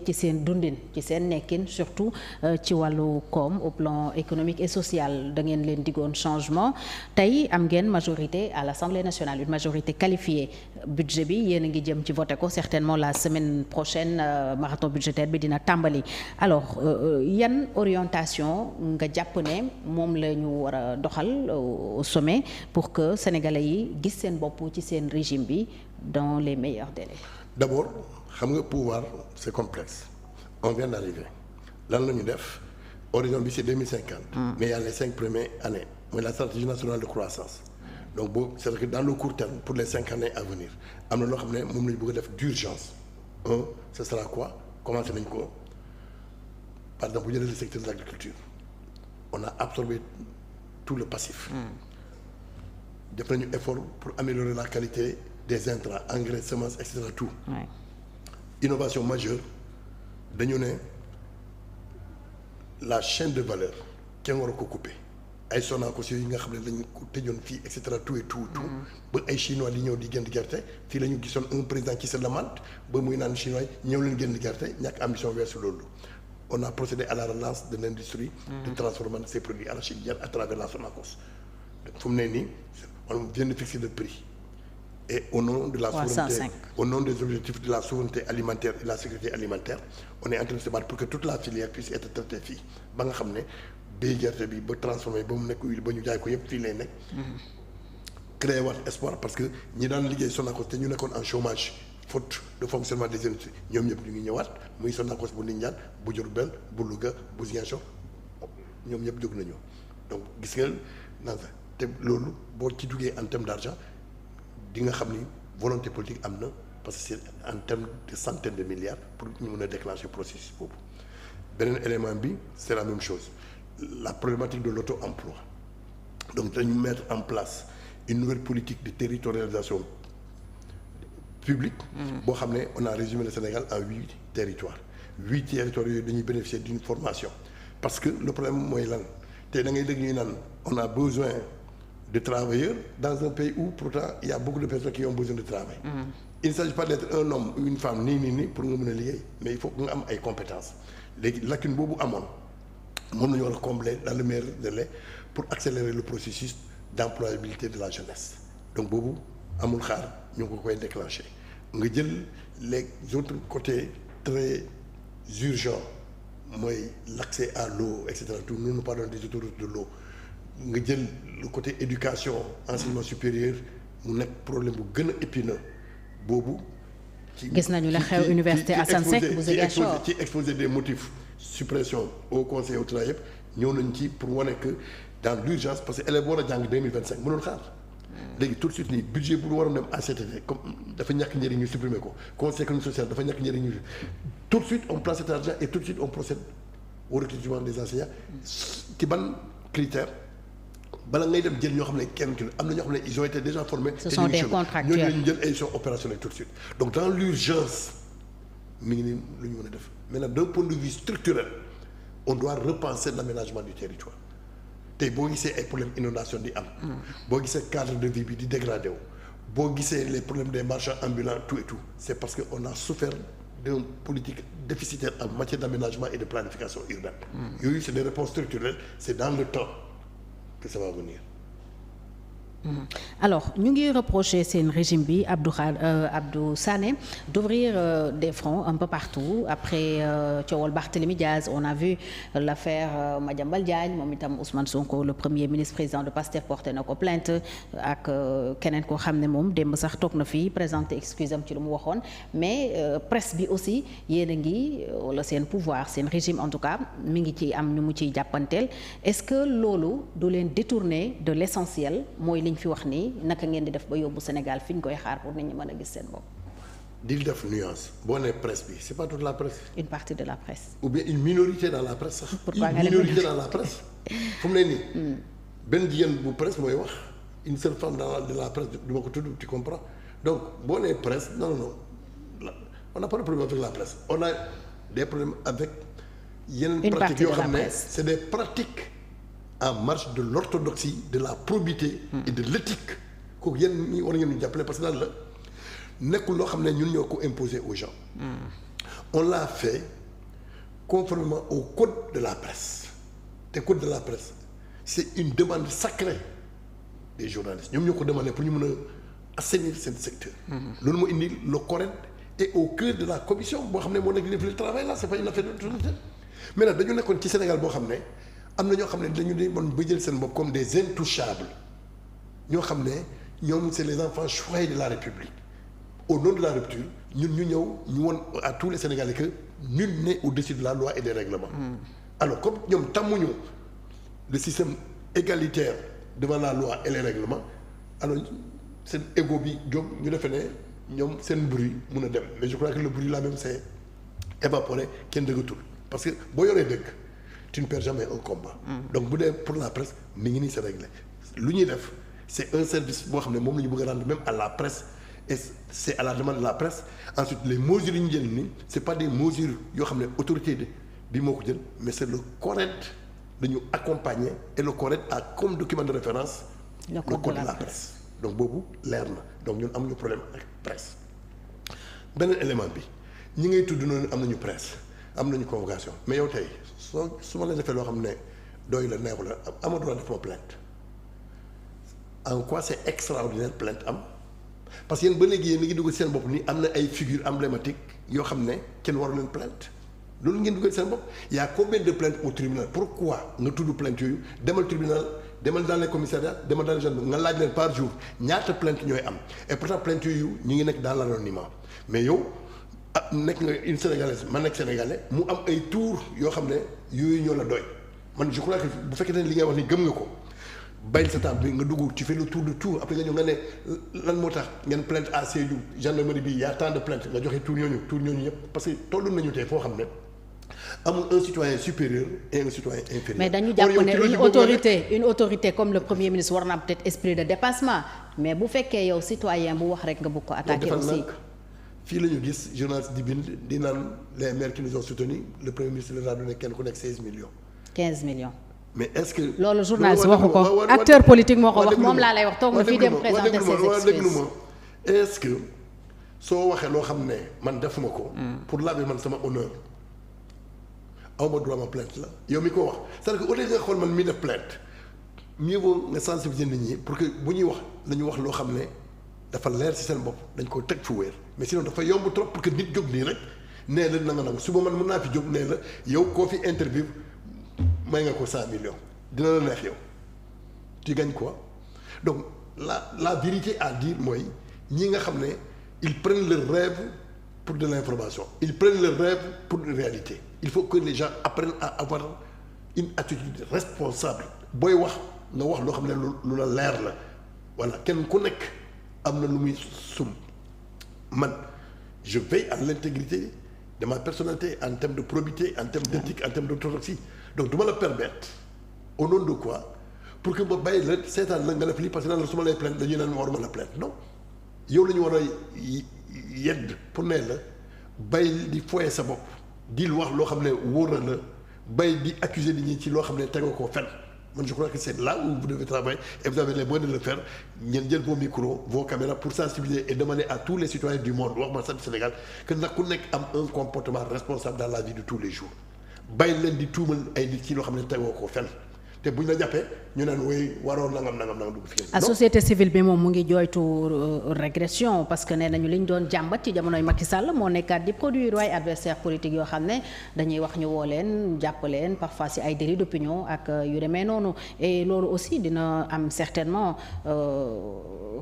ci seen dundin ci seen nekkin surtout ci wàllu koom au plan économique et social da ngeen leen digoon changement tey am ngeen majorité à l'Assemblée nationale une majorité qualifiée budget bi yéen a ngi jëm ci voté ko certainement la semaine prochaine marathon budgétaire bi dina tàmbali alors yan orientation nga jàpp ne moom la ñu war a doxal au sommet pour que sénégalais yi gis seen bopp ci seen régime bi dans les meilleurs délais. D'abord xam nga pouvoir c'est complexe on vient d'arriver lan la ñu def horizon bi c'est 2050 mais il y a les 5 premières années mooy la stratégie nationale de croissance donc boobu c'est que dans le court terme pour les 5 années à venir am na loo xam ne moom la ñu bëgg a def d'urgence ce sera quoi commencé nañ ko par exemple bu jëlee le secteur de l'agriculture on a absorbé tout le passif def nañu effort pour améliorer la qualité des intrants engrais semences et cetera tout innovation majeure dañu ne la chaîne de valeur kenn war a ko couper ay Sonacos yi nga xam ne dañu ko tëjoon fii et cetera tout et tout ba ay chinois di ñëw di jënd gerte fii la ñu gisoon un président qui se lamente ba muy naan chinois ñëw leen jënd gerte ñàkk ambition weesu loolu on a procédé à la relance de l'industrie de transformation de ces produits arachidiens à travers la Sonacos fu mu ne nii on vient de fixer le prix et au nom de la souveraineté, au nom des objectifs de la souveraineté alimentaire et de la sécurité alimentaire on est en train de se battre pour que toute la filière puisse être traitée fii ba nga xam ne bay gerte bi ba transformé ba mu nekk huile ba ñu jaay ko yëpp fii lay nekk créer waat espoir parce que ñi daan liggéey Sonacos te ñu nekkoon en chômage faute de fonctionnement des industries ñoom ñëpp ñu ngi ñëwaat muy Sonacos bu Lindiane bu Diourbel bu Louga bu Ziguinchor ñoom ñëpp jóg nañu donc gis nga naan sax te loolu boo ci duggee en terme d'argent di nga xam ni volonté politique am na parce que c'est en termes de centaines de milliards pour ñu mën a déclencher processus boobu beneen élément bi c'est la même chose la problématique de l'auto-emploi donc dañu mettre en place une nouvelle politique de territorialisation publique boo xam ne on a résumé le Sénégal en 8 territoires yooyu dañuy bénéficier d'une formation parce que le problème mooy lan te da ngay dégg ñuy naan on a besoin de travailleurs dans un pays où pourtant il y a beaucoup de personnes qui ont besoin de travail. Il ne s'agit pas d'être un homme ou une femme nii pour nga mën a liggéey mais il faut que nga am ay compétences léegi lacune boobu amoon moom la ñu war a combler dans le meilleur délai pour accélérer le processus d'employabilité de la jeunesse donc boobu amul xaar ñu ngi ko koy déclencher nga jël les autres côtés très urgents mooy l'accès à l'eau et cetera tout nous parlons des autoroutes de l'eau nga jël le côté éducation enseignement supérieur mu nekk problème bu gën a épineux boobu. gis nañu la xew université Assane Seck bu Ziguinchor ci exposé des motifs suppression au conseil au travail yëpp ñëw nañ ci pour wane que dans l'urgence parce que élèves war a jàng 2025 mënul xaar. léegi tout de suite nii budget bu waroon dem ACTV comme dafa ñàkk njëriñ ñu supprimer ko conseil économique social dafa ñàkk njëriñ ñu tout de suite on place cet argent et tout de suite on procède au recrutement des enseignants ci ban critère. bala ngay dem jël ñoo xam ne kenn ki am na ñoo xam ne ils ont été déjà formés. ce sont des contractuels ñooñu ñu jël et ils sont opérationnels tout de suite donc dans l'urgence mi ngi nii lu ñu mën a def maintenant d'un point de vue structurel on doit repenser l'aménagement du territoire tey boo gisee ay problèmes inondation di am. boo gisee cadre de vie bi di dégradé wu. boo gisee les problèmes des marchands ambulants tout et tout c'est parce que on a souffert d'une politique déficitaire en matière d'aménagement et de planification urbaine. yooyu c'est des réponses structurelles c'est dans le temps. que ça va venir. Alors ñu ngi reprocher seen régime bi Abdou Sané d'ouvrir des fronts un peu partout après coowal Barthélémy Diaz on a vu l'affaire Madiambal Diagne moom itam Ousmane Sonko le premier ministre président de PASTEF porté na ko plainte ak keneen koo xam ne moom démb sax toog na fii présenter excuse am ci lu mu waxoon mais presse bi aussi yéen a ngi wala seen pouvoir seen régime en tout cas mi ngi ci am ñu mu ciy jàppanteel est-ce que loolu du leen détourner de l'essentiel mooy fi wax nii naka ngeen di def ba yóbbu Sénégal fi ñu koy xaar pour nit ñi mën a gis seen bopp. di def nuance boo nee presse bi c'est pas toute la presse. une partie de la presse. ou bien une minorité dans la presse sax. pourquoi une minorité dans la presse. fu mu ne nii. benn jigéen bu presse mooy wax une seule femme de la presse du ma ko tudd tu comprends donc boo nee presse non on n'a pas de problème avec la presse on a des problèmes avec. yeneen pratiques yoo xam ne c'est des pratiques. en marge de l'orthodoxie de la probité et de l'éthique kooku yéen ñi war ngeen ñu jàppale parce que lan la nekkul loo xam ne ñun ñoo ko imposer aux gens on l'a fait conformément au code de la presse te code de la presse c'est une demande sacrée des journalistes ñoom ñoo ko demandé pour ñu mën a assainir seen secteur. loolu moo indi le correct et au cœur de la commission boo xam ne moo nekk di def le travail là c'est pas une affaire d'autorité mais nag dañu nekkoon ci Sénégal boo xam ne am na ñoo xam ne dañu di mën ba jël seen bopp comme des intouchables ñoo xam ne ñoom c'est les enfants choyés de la République au nom de la rupture ñun ñu ñëw ñu won à tous les Sénégalais que nul n'est au-dessus de la loi et des règlements. Alors comme ñoom tàmmuñu le système égalitaire devant la loi et les règlements alors seen ego bi jóg ñu defee ne ñoom seen bruit mun a dem mais je crois que le bruit là même c'est évaporé kenn dëggatul parce que boo yoree dëgg tu ne perds jamais un combat. Donc bu dee pour la presse mi ngi nii c'est réglé lu ñuy def c'est un service boo xam ne moom la ñu bëgg a rendre même à la presse et c'est à la demande de la presse ensuite les mesures yi ñu jël nii c'est pas des mesures yoo xam ne autorité bi moo ko jël mais c'est le correct dañu accompagner et le correct a comme document de référence le code de la presse donc boobu leer na donc ñun amuñu problème ak presse beneen élément bi ñi ngay tudd noonu am nañu presse am nañu convocation mais yow tey su ma la defee loo xam ne doy la neexu la ama droit def ma plainte en quoi c'est extraordinaire plainte am parce que yéen ba léegi yéen li ngi dugg seen bopp ni am na ay figures emblématiques yoo xam ne kenn waru leen plainte loolu ngeen dugal seen bopp y a combien de plaintes au tribunal pourquoi nga tudd plainte yooyu demal tribunal demal dans les commissariats demal dans les gendarmeries nga laaj leen par jour ñaata plainte ñooy am et pourtant plainte yooyu ñu ngi nekk dans l'anonymat mais yow nekk nga une sénégalaise man nekk sénégalais mu am ay tour yoo xam ne yooyu ñoo la doy man je crois que bu fekkee ne li ngay wax ni gëm nga ko bàyyi sa temps bi nga dugg tu fais le tour de tout après nga ñëw nga ne lan moo tax ngeen plainte à Sédhiou gendarmerie bi y a tant de plaintes nga joxe tour ñooñu yëpp parce que tollu nañu tey foo xam ne amul un citoyen supérieur et un citoyen inférieur. mais dañu jàpp ne une autorité comme le premier ministre war na am peut-être esprit de dépassement mais bu fekkee yow citoyen bu wax rek nga bëgg ko attaquer aussi. fii la ñu gis journaliste di bind di naan les maires qui nous ont soutenus le premier ministre leur a donné kenn ku nekk 16 millions. 15 millions. mais est-ce que. loolu journaliste waxu ko acteur politique moo ko wax moom laa lay wax toog nga fii dem présenter ses excuses. est-ce que soo waxee loo xam ne man defuma ko. pour laver man sama honneur. aw ma droit ma plainte la yow mi ko wax c'est-à-dire que au lieu nga xool man mi def plainte mieux vaut nga sensibiliser nit ñi pour que bu ñuy wax nañu wax loo xam ne dafa leer ci seen bopp dañ ko teg fu wéer mais sinon dafa yomb trop pour que nit jóg nii rek nee la na nga nangu suba man mën naa fi jóg nee la yow koo fi interview may nga ko 100 millions dina la neex yow tu gagnes quoi donc la vérité à dire mooy ñi nga xam ne ils prennent leur rêve pour de l'information ils prennent leur rêve pour une réalité il faut que les gens apprennent à avoir une attitude responsable booy wax nga wax loo xam ne lu la leer la voilà kenn ku nekk am na lu muy sum man je veille à l'intégrité de ma personnalité en termes de probité en termes d'éthique en termes d'orthodoxie donc du ma la permettre au nom de quoi pour que ma bàyyi la seetaan la nga def lii parce que naan la su ma lay plainte dañuy naan waruma la plainte non yow la ñu war a yedd pour ne la bàyyi di foyer sa bopp di wax loo xam ne wóor na la bàyyi di accuser nit ñi ci loo xam ne tegoo koo fen man je crois que c'est là où vous devez travailler et vous avez les moyens de le faire ngeen jël vos micros vos caméras pour sensibiliser et demander à tous les citoyens du monde wax ma sax du Sénégal que nag ku nekk am un comportement responsable dans la vie de tous les jours bàyyi leen di tuumal ay nit ci loo xam ne tegoo koo fen te buñ la jàppee ñu naan woy waroo nangam dugg fi. a société civile bi moom mu ngi jooytu régression parce que nee nañu li ñu doon jàmbat ci jamonoy Macky Sall moo nekkaat di produire waaye adversaire politique yoo xam ne dañuy wax ñu woo leen jàpp leen parfois ci ay délits d'opinion ak yu demee noonu et loolu aussi dina am certainement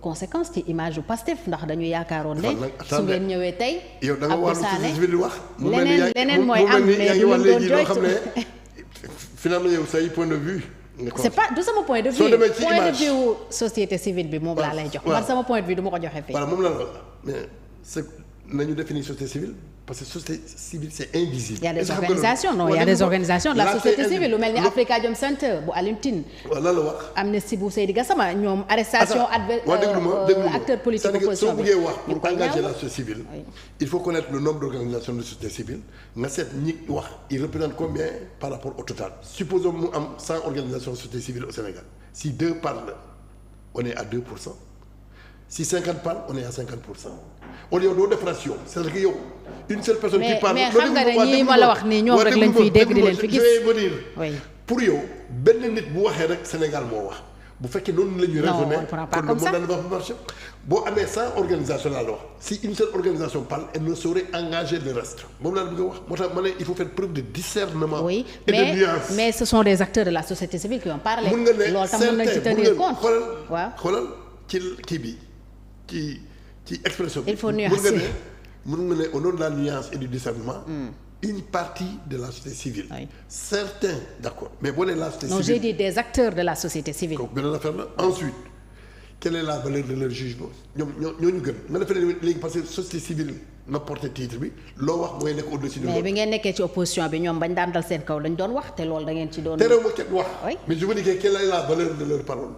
conséquence ci image yu Pastef ndax dañu yaakaaroon ne su ngeen ñëwee tey. yow da nga war société civile di wax. leneen mooy am mais du ñu doon jooytu finalement yow say point de vue. c'est pas de sama point de vue. point de vue société civile bi moom laa lay jox. man sama point de vue du ma ko joxe fii. voilà moom la mais c'est nañu définir société civile parce que société civile c'est invisible. il y a des organisations non il y a des organisations de la société civile lu mel ni Afrikajom Center bu Alioune Tine. voilà la wax. Amnesty bu Seydi Gassama ñoom arrestation acteur politique opposition bi. soo bëggee wax pour engager la société civile. il faut connaître le nombre d'organisations de société civile nga seet ñi wax ils représentent combien par rapport au total. supposons mu am 100 organisations de société civile au Sénégal si 2 parlent on est à 2%. si 50 parlent on est à 50%. on yow doo def ration c'est-à-dire que yow une seule personne qui parle. mais xam nga ne ñii ma la wax nii ñoom rek lañ fiy dégg di leen fi gis. oui pour yow benn nit bu waxee rek Sénégal moo wax bu fekkee noonu la ñuy raisonner kon le monde ne va pas marcher. boo amee 100 organisations laa la wax si une seule organisation parle elle ne saurait engager le reste moom laa la bëgg a wax moo tax ma ne il faut faire preuve de discernement. oui et de nuance. mais ce sont des acteurs de la société civile qui ont parlé. mun nga ne loolu tam mën nañ ci tenir compte. xoolal ci kii bi ci expression bi. il faut nuancer mun nga ne au nom de la nuance et du discernement. une partie de la société civile. Oui. Certains d'accord mais boo nee la société civile. non j'ai dit des acteurs de la société civile. kooku beneen affaire la ensuite. quelle est la valeur de leur jugement ñooñu gën nga defee ne léegi parce que société civile nga porté titre bi loo wax mooy nekk au-dessus de l'autre. mais bi ngeen nekkee ci opposition bi ñoom bañ daan dal seen kaw lañ doon wax te loolu da ngeen ci doon. terew ma kenn wax. oui mais je veux dire que quelle est la valeur de leur parole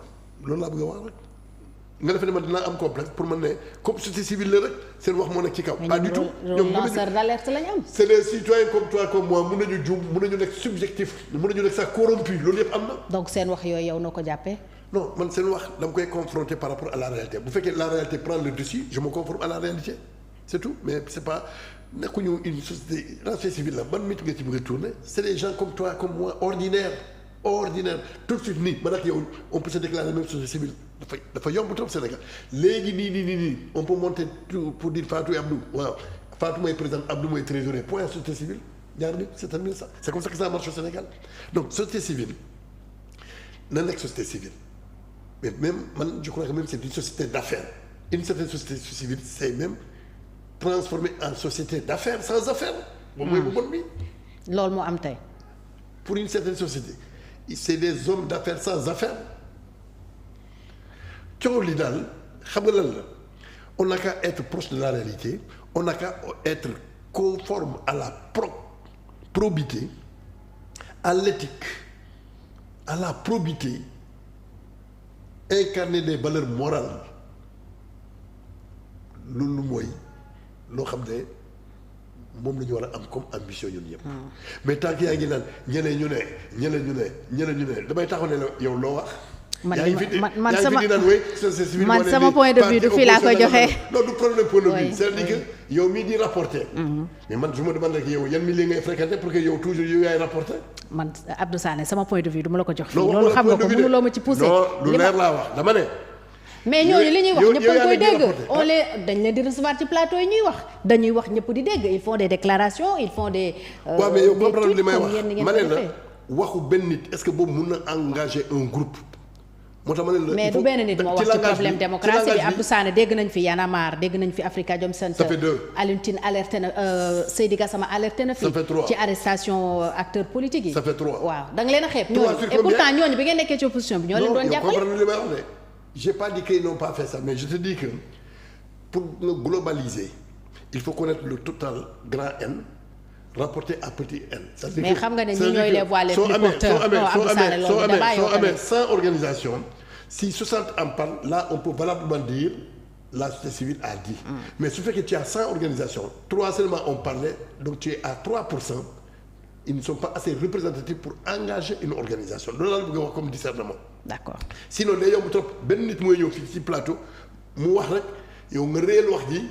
loolu laa bëgg a wax rek nga defee ne man dinaa am complexe pour man ne comme société civile la rek seen wax moo nekk ci kaw. pas du tout ñoom lanceur d'alerte lañ am. c'est les citoyens comme toi comme moi mun nañu juum mun nañu nekk subjectif mun nañu nekk sax corrompu loolu yëpp am na. donc seen wax yooyu yow noo ko jàppee. non man seen wax dama koy confronter par rapport à la réalité bu fekkee la réalité prend le dessus je me conforme à la réalité c'est tout mais c'est pas nekkuñu une société la société civile la ban mythe nga ci bëgg a tourner c'est des gens comme toi comme moi ordinaire tout de suite nii man ak yow on peut se déclarer même société civile dafa yomb trop Sénégal léegi nii on peut monter tout pour dire Fatou et Abdou waaw Fatou mooy président Abdou mooy trésorier point société civile ñaar nit c'est terminé ça c'est comme ça que ça marche au Sénégal donc société civile na nekk société civile mais même man je crois que même c'est une société d'affaires une certaine société civile c'est même transformé en société d'affaires sans affaires. moom mooy bu bon bi. loolu moo am tey. pour une certaine société c'est des hommes d'affaires sans affaires coow li daal xam nga lan la on n'a qu'à être proche de la réalité on n'a qu'à être conforme à la probité à l'éthique à la probité incarner des valeurs morales loolu mooy loo xam ne moom la ñu war a am comme ambition ñun yëpp. mais tant que yaa ngi naan ñeneen ñu ne damay taxaw ne la yow loo wax. man sama point de vue du fii laa koy joxe. non du problème point de vue c'est-à-dire que yow mii di rapporter. mais man je me demande rek yow yan milieu ngay fréquenter pour que yow toujours yow yaay rapporter. man Abdou Sané sama point de vue du ma la ko jox fii. loolu xam nga ko mënuloo ma ci pousser. non lu leer laa wax dama ne. mais ñooñu li ñuy wax ñëpp a koy dégg dañ leen di recevoir ci plateau yi ñuy wax dañuy wax ñëpp di dégg ils font des déclarations ils font des. waaw mais yow comprendre li may wax ma ne la waxu benn nit est-ce que boobu mun na engager un groupe. moo tax ma ne la mais du benn nit moo wax ci problème démocratie bi Abdou Sané dégg nañ fi Y'en a marre dégg nañ fi Afrikajom Center. ça fait deux. Alioune Tine alerté na Seydi Gassama alerté na fi. ça fait trois ci arrestation acteurs politiques yi. ça fait trois. waaw da nga leen a xeeb ñooñu et pourtant ñooñu bi ngeen nekkee ci opposition bi ñoo leen doon jàppale. non yow comprendre li may wax de j'ai pas dit qu'ils n'ont pas fait ça mais je te dis que pour le globaliser il faut connaître le total grand N rapporté à petit n. mais xam nga ne ñi ñooy les voix les plus porteurs. soo amee 100 organisations si 60 en parlent là on peut valablement dire la société civile a dit. mais su fekkee tu as 100 organisations 3 seulement ont parlé donc tu es à 3%. ils ne sont pas assez représentatifs pour engager une organisation loolu laa bëgg a wax comme discernement. d'accord sinon day yomb trop benn nit mooy ñëw fii ci plateau mu wax rek yow nga réel wax ji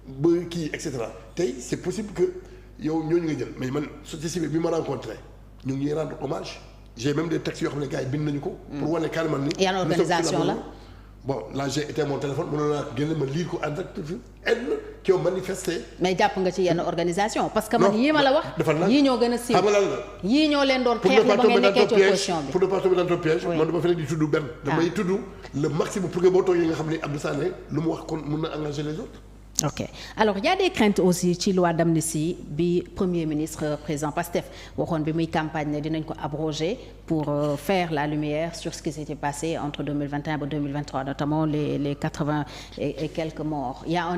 ba kii et cetera tey c'est possible que yow ñooñu nga jël mais man société civile bi ma rencontré ñu ngi rendre hommage j'ai même des textes yoo xam ne gars yi bind nañu ko. pour wane carrément ni. yan organisation la. bon là j'ai été mon téléphone mënoon naa génne ma lire ko ànd ak elle qui ont manifesté. mais jàpp nga ci yenn organisation parce que man yii ma la wax. yii ñoo gën a siiw xam nga lan la. yii ñoo leen doon xeex la ba ngeen nekkee ci opposition bi pour ne pas tomber dans ton piège. man dama fi nekk di tudd benn. damay tudd le maximum pour que boo toogee nga xam ne Abdou Sané lu mu wax kon mun na engager les autres. ok alors il y a des craintes aussi ci loi d'amnistie bi premier ministre président Pastef waxoon bi muy campagne ne dinañ ko abroger pour faire la lumière sur ce qui s'était passé entre 2021 ba 2023 notamment les 80 et quelques morts. Il y a un